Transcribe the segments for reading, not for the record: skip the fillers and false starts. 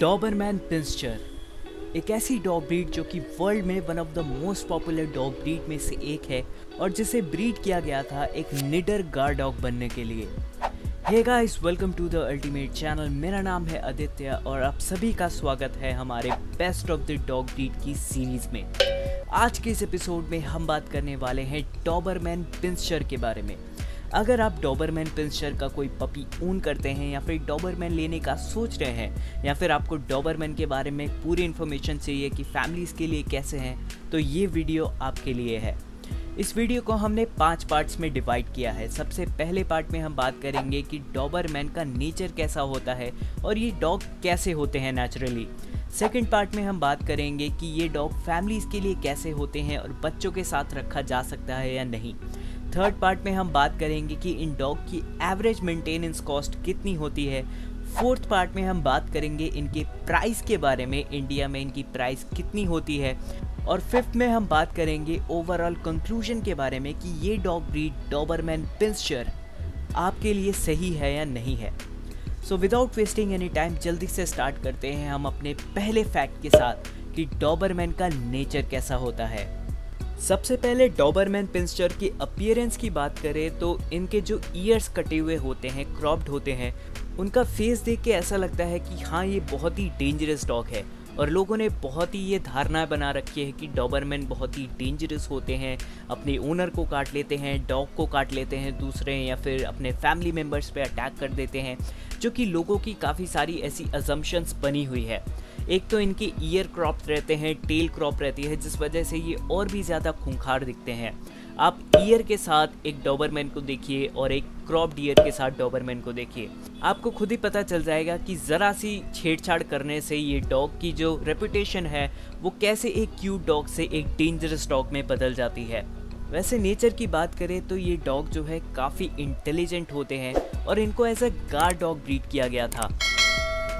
Dobermann pinscher एक ऐसी dog breed जो कि वर्ल्ड में one of the most popular dog breed में से एक है और जिसे ब्रीड किया गया था एक निडर गार्ड डॉग बनने के लिए। Hey guys, welcome to the ultimate channel. मेरा नाम है आदित्य और आप सभी का स्वागत है हमारे best of the dog breed की सीरीज में। आज के इस एपिसोड में हम बात करने वाले हैं डॉबरमैन पिंस्चर के बारे में। अगर आप डॉबरमैन पिंस्चर का कोई पपी ओन करते हैं या फिर डॉबरमैन लेने का सोच रहे हैं या फिर आपको डॉबरमैन के बारे में पूरी इन्फॉर्मेशन चाहिए कि फैमिलीज़ के लिए कैसे हैं, तो ये वीडियो आपके लिए है। इस वीडियो को हमने 5 पार्ट्स में डिवाइड किया है। सबसे पहले पार्ट में हम बात करेंगे कि डॉबरमैन का नेचर कैसा होता है और ये डॉग कैसे होते हैं नेचुरली। सेकंड पार्ट में हम बात करेंगे कि ये डॉग फैमिलीज़ के लिए कैसे होते हैं और बच्चों के साथ रखा जा सकता है या नहीं। थर्ड पार्ट में हम बात करेंगे कि इन डॉग की एवरेज मेंटेनेंस कॉस्ट कितनी होती है। फोर्थ पार्ट में हम बात करेंगे इनके प्राइस के बारे में, इंडिया में इनकी प्राइस कितनी होती है। और फिफ्थ में हम बात करेंगे ओवरऑल कंक्लूजन के बारे में कि ये डॉग ब्रीड डॉबरमैन पिंस्चर आपके लिए सही है या नहीं है। So without wasting any time जल्दी से स्टार्ट करते हैं हम अपने पहले फैक्ट के साथ कि डॉबरमैन का नेचर कैसा होता है। सबसे पहले डॉबरमैन पिंस्चर की अपीयरेंस की बात करें तो इनके जो ईयर्स कटे हुए होते हैं, क्रॉप्ड होते हैं, उनका फेस देख के ऐसा लगता है कि हाँ, ये बहुत ही डेंजरस डॉग है। और लोगों ने बहुत ही ये धारणा बना रखी है कि डॉबरमैन बहुत ही डेंजरस होते हैं, अपने ओनर को काट लेते हैं, डॉग को काट लेते हैं दूसरे, या फिर अपने फैमिली मेम्बर्स पे अटैक कर देते हैं, जो कि लोगों की काफ़ी सारी ऐसी अजम्पशंस बनी हुई है। एक तो इनके ईयर क्रॉप रहते हैं, टेल क्रॉप रहती है, जिस वजह से ये और भी ज़्यादा खूंखार दिखते हैं। आप ईयर के साथ एक डॉबरमैन को देखिए और एक क्रॉप्ड ईयर के साथ डॉबरमैन को देखिए, आपको खुद ही पता चल जाएगा कि ज़रा सी छेड़छाड़ करने से ये डॉग की जो रेपुटेशन है वो कैसे एक क्यूट डॉग से एक डेंजरस डॉग में बदल जाती है। वैसे नेचर की बात करें तो ये डॉग जो है काफ़ी इंटेलिजेंट होते हैं और इनको as a guard dog breed किया गया था।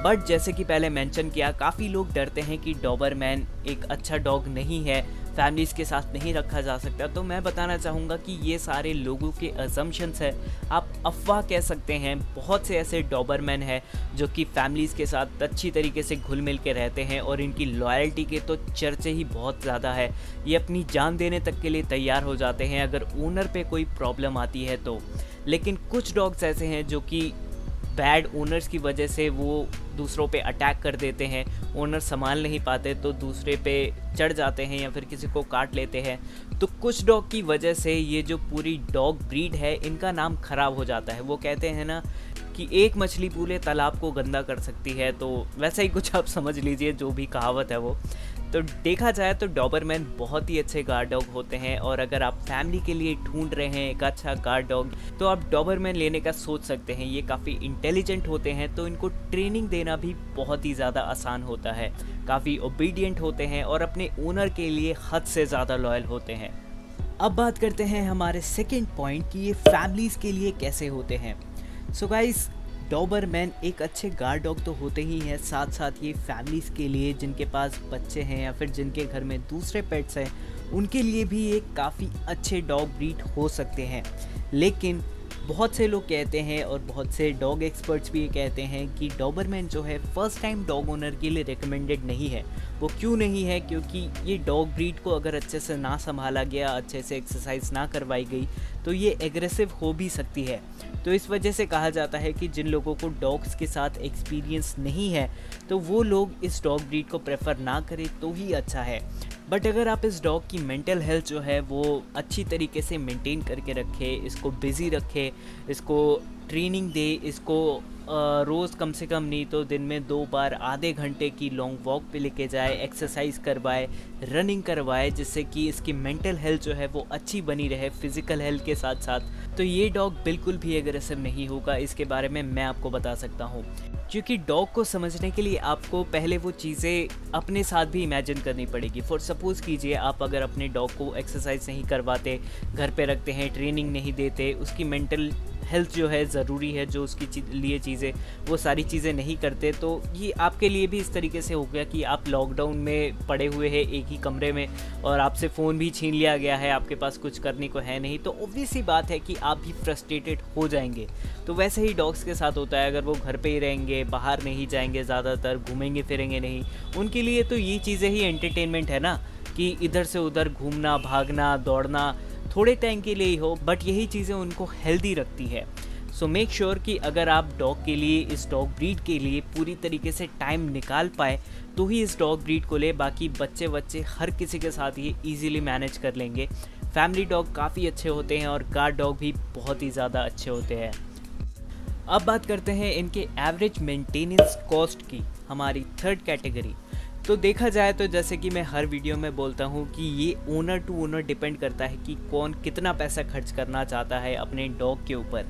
बट जैसे कि पहले मेंशन किया, काफ़ी लोग डरते हैं कि डॉबरमैन एक अच्छा डॉग नहीं है, फैमिलीज़ के साथ नहीं रखा जा सकता। तो मैं बताना चाहूँगा कि ये सारे लोगों के अजम्पशंस है, आप अफवाह कह सकते हैं। बहुत से ऐसे डॉबरमैन हैं जो कि फैमिलीज़ के साथ अच्छी तरीके से घुल मिल के रहते हैं और इनकी लॉयल्टी के तो चर्चे ही बहुत ज़्यादा है। ये अपनी जान देने तक के लिए तैयार हो जाते हैं अगर ओनर पे कोई प्रॉब्लम आती है तो। लेकिन कुछ डॉग्स ऐसे हैं जो कि बैड ओनर्स की वजह से वो दूसरों पे अटैक कर देते हैं, ओनर संभाल नहीं पाते तो दूसरे पे चढ़ जाते हैं या फिर किसी को काट लेते हैं। तो कुछ डॉग की वजह से ये जो पूरी डॉग ब्रीड है इनका नाम खराब हो जाता है। वो कहते हैं ना कि एक मछली पूरे तालाब को गंदा कर सकती है, तो वैसा ही कुछ आप समझ लीजिए, जो भी कहावत है वो। तो देखा जाए तो डॉबरमैन बहुत ही अच्छे गार्ड डॉग होते हैं और अगर आप फैमिली के लिए ढूंढ रहे हैं एक अच्छा गार्ड डॉग तो आप डॉबरमैन लेने का सोच सकते हैं। ये काफ़ी इंटेलिजेंट होते हैं तो इनको ट्रेनिंग देना भी बहुत ही ज़्यादा आसान होता है, काफ़ी ओबीडियंट होते हैं और अपने ओनर के लिए हद से ज़्यादा लॉयल होते हैं। अब बात करते हैं हमारे सेकेंड पॉइंट कि ये फैमिलीज़ के लिए कैसे होते हैं। सो गाइस, डॉबरमैन एक अच्छे गार्ड डॉग तो होते ही हैं, साथ साथ ये फैमिलीज़ के लिए जिनके पास बच्चे हैं या फिर जिनके घर में दूसरे पेट्स हैं उनके लिए भी एक काफ़ी अच्छे डॉग ब्रीड हो सकते हैं। लेकिन बहुत से लोग कहते हैं और बहुत से डॉग एक्सपर्ट्स भी ये कहते हैं कि डॉबरमैन जो है फर्स्ट टाइम डॉग ओनर के लिए रिकमेंडेड नहीं है। वो क्यों नहीं है? क्योंकि ये डॉग ब्रीड को अगर अच्छे से ना संभाला गया, अच्छे से एक्सरसाइज ना करवाई गई तो ये एग्रेसिव हो भी सकती है। तो इस वजह से कहा जाता है कि जिन लोगों को डॉग्स के साथ एक्सपीरियंस नहीं है तो वो लोग इस डॉग ब्रीड को प्रेफर ना करें तो ही अच्छा है। बट अगर आप इस डॉग की मेंटल हेल्थ जो है वो अच्छी तरीके से मेंटेन करके रखें, इसको बिज़ी रखें, इसको ट्रेनिंग दे, इसको रोज़ कम से कम नहीं तो दिन में 2 बार आधे घंटे की लॉन्ग वॉक पे लेके जाए, एक्सरसाइज करवाए, रनिंग करवाए, जिससे कि इसकी मेंटल हेल्थ जो है वो अच्छी बनी रहे फिज़िकल हेल्थ के साथ साथ, तो ये डॉग बिल्कुल भी एग्रेसिव नहीं होगा। इसके बारे में मैं आपको बता सकता हूँ, क्योंकि डॉग को समझने के लिए आपको पहले वो चीज़ें अपने साथ भी इमेजिन करनी पड़ेगी। फॉर सपोज़ कीजिए आप अगर अपने डॉग को एक्सरसाइज नहीं करवाते, घर पे रखते हैं, ट्रेनिंग नहीं देते, उसकी मेंटल हेल्थ जो है ज़रूरी है, जो उसकी लिए चीज़ें वो सारी चीज़ें नहीं करते, तो ये आपके लिए भी इस तरीके से हो गया कि आप लॉकडाउन में पड़े हुए हैं एक ही कमरे में और आपसे फ़ोन भी छीन लिया गया है, आपके पास कुछ करने को है नहीं, तो ऑब्वियस ही बात है कि आप भी फ्रस्ट्रेटेड हो जाएंगे। तो वैसे ही डॉग्स के साथ होता है, अगर वो घर पे ही रहेंगे, बाहर नहीं जाएंगे, ज़्यादातर घूमेंगे फिरेंगे नहीं, उनके लिए तो ये चीज़ें ही एंटरटेनमेंट है ना, कि इधर से उधर घूमना, भागना, दौड़ना, थोड़े टाइम के लिए ही हो, बट यही चीज़ें उनको हेल्दी रखती है। सो मेक श्योर कि अगर आप डॉग के लिए, इस डॉग ब्रीड के लिए पूरी तरीके से टाइम निकाल पाए तो ही इस डॉग ब्रीड को ले। बाकी बच्चे हर किसी के साथ ये इजीली मैनेज कर लेंगे। फैमिली डॉग काफ़ी अच्छे होते हैं और गार्ड डॉग भी बहुत ही ज़्यादा अच्छे होते हैं। अब बात करते हैं इनके एवरेज मेंटेनेंस कॉस्ट की, हमारी थर्ड कैटेगरी। तो देखा जाए तो जैसे कि मैं हर वीडियो में बोलता हूँ कि ये ओनर टू ओनर डिपेंड करता है कि कौन कितना पैसा खर्च करना चाहता है अपने डॉग के ऊपर।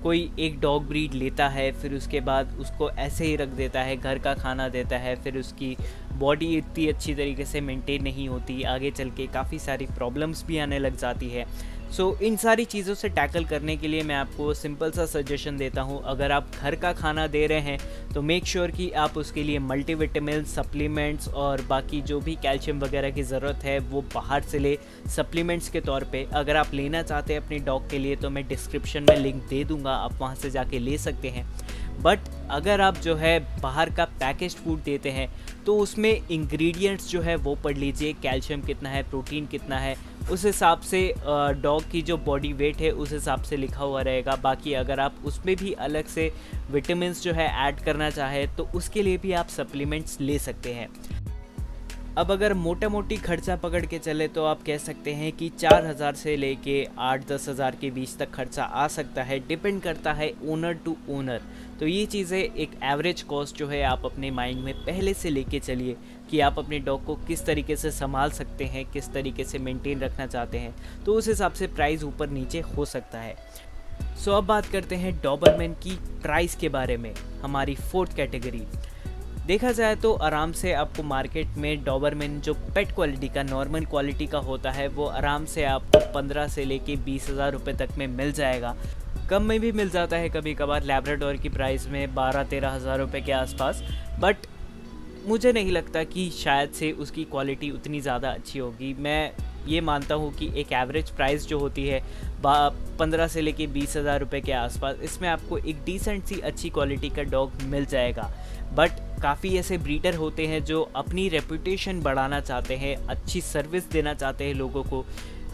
कोई एक डॉग ब्रीड लेता है, फिर उसके बाद उसको ऐसे ही रख देता है, घर का खाना देता है, फिर उसकी बॉडी इतनी अच्छी तरीके से मेंटेन नहीं होती, आगे चल के काफ़ी सारी प्रॉब्लम्स भी आने लग जाती है। सो इन सारी चीज़ों से टैकल करने के लिए मैं आपको सिंपल सा सजेशन देता हूँ। अगर आप घर का खाना दे रहे हैं तो मेक श्योर कि आप उसके लिए मल्टीविटामिन सप्लीमेंट्स और बाकी जो भी कैल्शियम वगैरह की ज़रूरत है वो बाहर से ले, सप्लीमेंट्स के तौर पे। अगर आप लेना चाहते हैं अपने डॉग के लिए तो मैं डिस्क्रिप्शन में लिंक दे दूँगा, आप वहाँ से जाके ले सकते हैं। बट अगर आप जो है बाहर का पैकेज्ड फूड देते हैं तो उसमें इंग्रेडिएंट्स जो है वो पढ़ लीजिए, कैल्शियम कितना है, प्रोटीन कितना है, उस हिसाब से डॉग की जो बॉडी वेट है उस हिसाब से लिखा हुआ रहेगा। बाकी अगर आप उसमें भी अलग से विटामिन्स जो है ऐड करना चाहे तो उसके लिए भी आप सप्लीमेंट्स ले सकते हैं। अब अगर मोटा मोटी खर्चा पकड़ के चले तो आप कह सकते हैं कि 4000 से लेके 8-10 हज़ार के बीच तक खर्चा आ सकता है, डिपेंड करता है ओनर टू ओनर। तो ये चीज़ें एक एवरेज कॉस्ट जो है आप अपने माइंड में पहले से लेके चलिए कि आप अपने डॉग को किस तरीके से संभाल सकते हैं, किस तरीके से मेंटेन रखना चाहते हैं, तो उस हिसाब से प्राइस ऊपर नीचे हो सकता है। सो अब बात करते हैं डॉबरमैन की प्राइस के बारे में, हमारी फोर्थ कैटेगरी। देखा जाए तो आराम से आपको मार्केट में डॉबरमैन जो पेट क्वालिटी का, नॉर्मल क्वालिटी का होता है, वो आराम से आपको 15 से लेके 20 हज़ार रुपये तक में मिल जाएगा। कम में भी मिल जाता है कभी कभार, लैब्राडोर की प्राइस में 12-13 हज़ार रुपये के आसपास। बट मुझे नहीं लगता कि शायद से उसकी क्वालिटी उतनी ज़्यादा अच्छी होगी। मैं ये मानता हूँ कि एक एवरेज प्राइस जो होती है 15 से लेके 20 हज़ार रुपये के आसपास, इसमें आपको एक डिसेंट सी अच्छी क्वालिटी का डॉग मिल जाएगा। बट काफ़ी ऐसे ब्रीडर होते हैं जो अपनी रेपुटेशन बढ़ाना चाहते हैं, अच्छी सर्विस देना चाहते हैं लोगों को,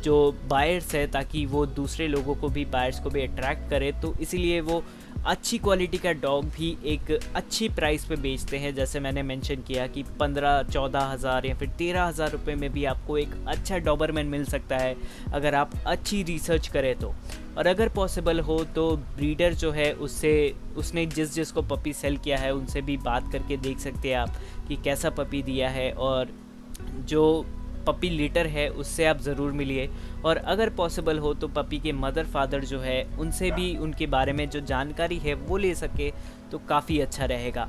जो बायर्स है, ताकि वो दूसरे लोगों को भी, बायर्स को भी अट्रैक्ट करे। तो इसीलिए वो अच्छी क्वालिटी का डॉग भी एक अच्छी प्राइस पे बेचते हैं। जैसे मैंने मेंशन किया कि 15-14 हज़ार या फिर 13 हज़ार रुपये में भी आपको एक अच्छा डॉबरमैन मिल सकता है अगर आप अच्छी रिसर्च करें तो। और अगर पॉसिबल हो तो ब्रीडर जो है उसने जिसको पपी सेल किया है उनसे भी बात करके देख सकते हैं आप कि कैसा पपी दिया है, और जो पपी लीटर है उससे आप ज़रूर मिलिए। और अगर पॉसिबल हो तो पपी के मदर फादर जो है उनसे भी उनके बारे में जो जानकारी है वो ले सके तो काफ़ी अच्छा रहेगा।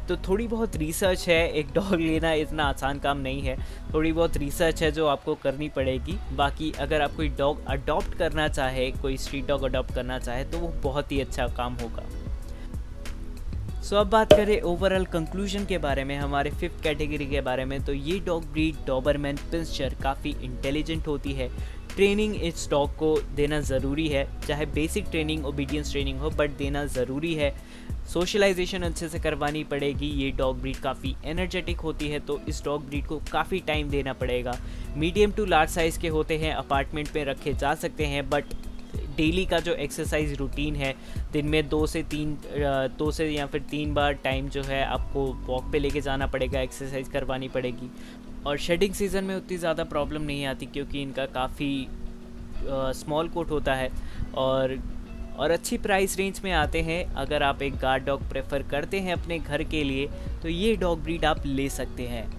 तो थोड़ी बहुत रिसर्च है, एक डॉग लेना इतना आसान काम नहीं है, थोड़ी बहुत रिसर्च है जो आपको करनी पड़ेगी। बाकी अगर आप कोई डॉग अडॉप्ट करना चाहे, कोई स्ट्रीट डॉग अडॉप्ट करना चाहे तो वो बहुत ही अच्छा काम होगा। सो अब बात करें ओवरऑल कंक्लूजन के बारे में, हमारे फिफ्थ कैटेगरी के बारे में, तो ये डॉग ब्रीड डॉबरमैन पिंस्चर काफ़ी इंटेलिजेंट होती है। ट्रेनिंग इस डॉग को देना ज़रूरी है, चाहे बेसिक ट्रेनिंग, ओबीडियंस ट्रेनिंग हो, बट देना ज़रूरी है। सोशलाइजेशन अच्छे से करवानी पड़ेगी। ये डॉग ब्रीड काफ़ी एनर्जेटिक होती है तो इस डॉग ब्रीड को काफ़ी टाइम देना पड़ेगा। मीडियम टू लार्ज साइज़ के होते हैं, अपार्टमेंट में रखे जा सकते हैं, बट डेली का जो एक्सरसाइज रूटीन है, दिन में 2 से या फिर 3 बार टाइम जो है आपको वॉक पे लेके जाना पड़ेगा, एक्सरसाइज करवानी पड़ेगी। और शेडिंग सीज़न में उतनी ज़्यादा प्रॉब्लम नहीं आती क्योंकि इनका काफ़ी स्मॉल कोट होता है और अच्छी प्राइस रेंज में आते हैं। अगर आप एक गार्ड डॉग प्रेफर करते हैं अपने घर के लिए तो ये डॉग ब्रीड आप ले सकते हैं।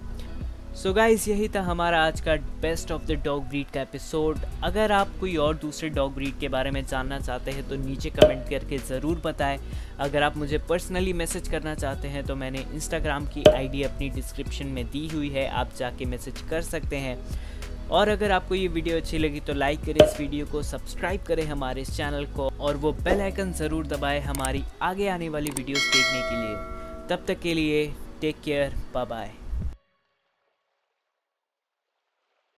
सो गाइस, यही था हमारा आज का best of the dog breed का एपिसोड। अगर आप कोई और दूसरे डॉग ब्रीड के बारे में जानना चाहते हैं तो नीचे कमेंट करके ज़रूर बताएं। अगर आप मुझे पर्सनली मैसेज करना चाहते हैं तो मैंने इंस्टाग्राम की आईडी अपनी डिस्क्रिप्शन में दी हुई है, आप जाके मैसेज कर सकते हैं। और अगर आपको ये वीडियो अच्छी लगी तो लाइक करें इस वीडियो को, सब्सक्राइब करें हमारे इस चैनल को और वो बेल आइकन ज़रूर दबाएं हमारी आगे आने वाली वीडियोस देखने के लिए। तब तक के लिए टेक केयर, बाय बाय।